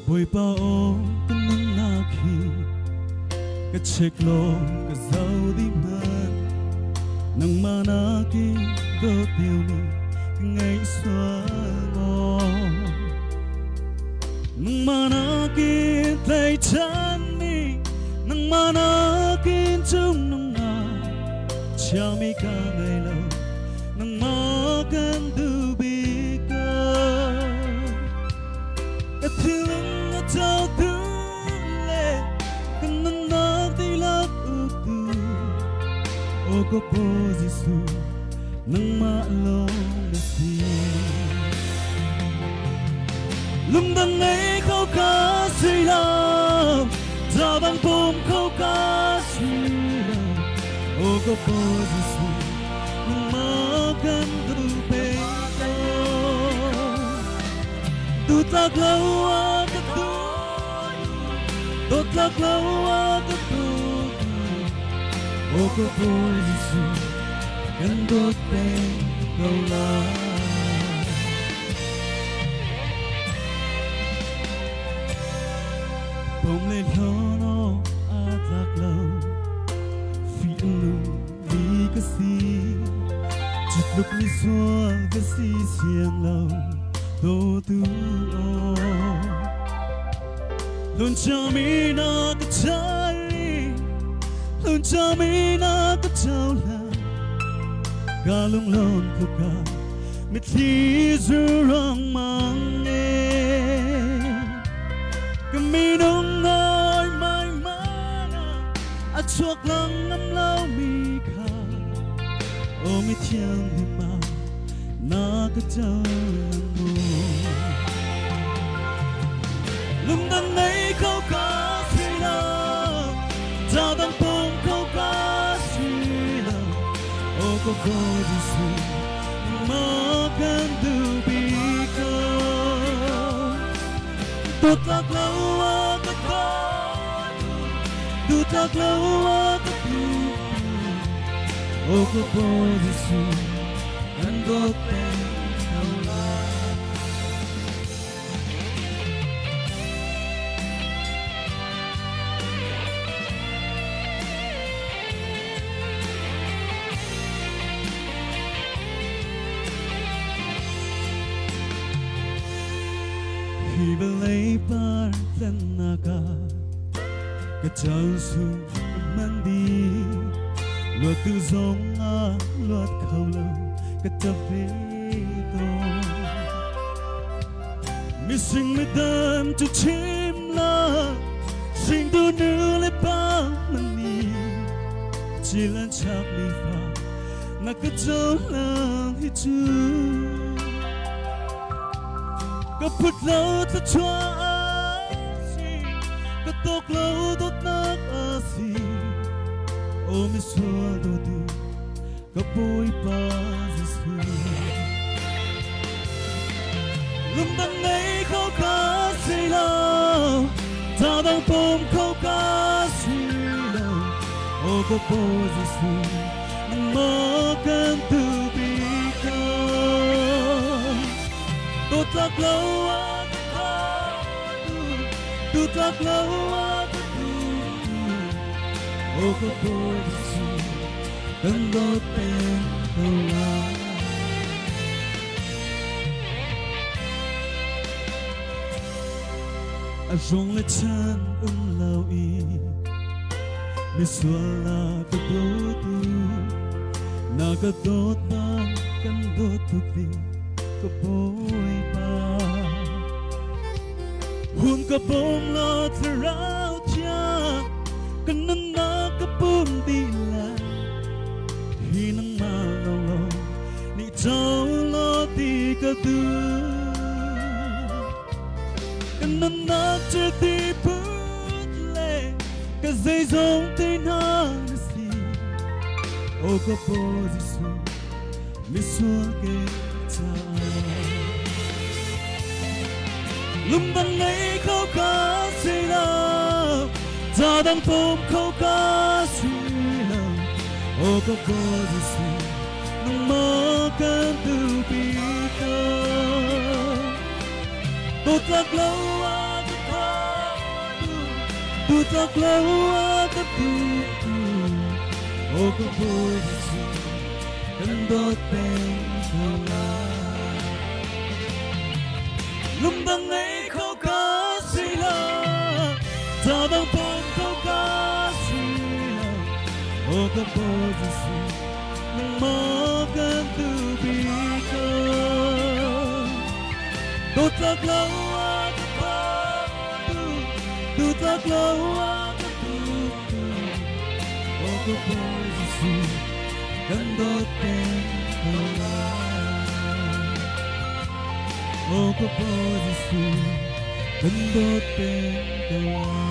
bồi bao từng nắng na khi cái chiếc lô cái dấu đi man nắng mà na khi đốt tiêu mi ngày xóa ngò nắng mà na khi tay chân mi nắng mà na khi chung nắng na cha mi cả ngày lâu nắng mà cần du bi cơ cái thương ở trong thương lệ cái nắng nắng thì lắc ước tu ô có bố Giêsu nắng mà lâu đã gì lúc đang ấy khâu cá suy lòng giờ bằng bom khâu cá suy lòng ô có bố Giêsu nắng mà cần tu bê tu tak lâu cái tu tu tak lâu cái tu ô có bố Giêsu cần đốt bên câu la bông lên nó lạc lâu phi lung đi cái gì chụp lúc đi xóa cái gì xiềng lâu tô tu luôn cho mi na cái trái luôn cho mi na cái trâu là cả lung lon khúc ca mít thi dư rong mang nghe cái mi nông ngồi mai mana à chuộc lăng ngắm lâu mi khá ô mi thiêng thì mà na cái trâu mù lung đằng ấy khâu cá suy lòng giờ đang bông khâu cá suy lòng ô có bố Giêsu mà cần tu bi cơ tốt lạc lâu cái con tốt lạc lâu cái tu ô có bố Giêsu anh đốt bên câu la khi bên lấy bar lần naga cái chân xuống mang đi luật từ giống luật khâu lâu cái tập về tôi mi sinh mi đam cho chim la sinh tu nữ lấy ba mình đi chỉ là chắc mi pha na cái chỗ là hi chưa có phút lâu ta cho ai có tốt lâu tốt nát asi ôm mi xua đồ tu có bôi ba Giêsu lúc đang ấy khâu cá suy lòng ta đang bom khâu cá suy lòng ô có bố Giêsu nắng mơ cần tu bi cơ tốt lạc lâu cái con tốt lạc lâu cái tu ô có bố Giêsu cần đốt bên câu la rong lên chân lâu y mi xua là cái đốt tu na cái đốt ban cần đốt tu vi cái bôi ba hôn cái bông lo từ rau cha cần nâng na cái bông đi lại khi nắng mà lâu lâu nị cháu lo đi cái tu cần nâng na chưa đi bước lệ cái dây giống thế nào gì ô có bố Giêsu mi xuống cái cha lúc đang ấy khâu cá suy lòng giờ đang bom khâu cá suy lòng ô có bố Giêsu nắng mơ cần tu bi cơ tốt lạc lâu cái taklau aku Oku posisi Kendot pengkala Lumbang ay kau kasila Tabang pang kau kasila Oku posisi Nang makan tubig ko Tutaglaw ako Tutaglaw ako Oku posisi Kendot pengkala Oku posisi Kendot pengkala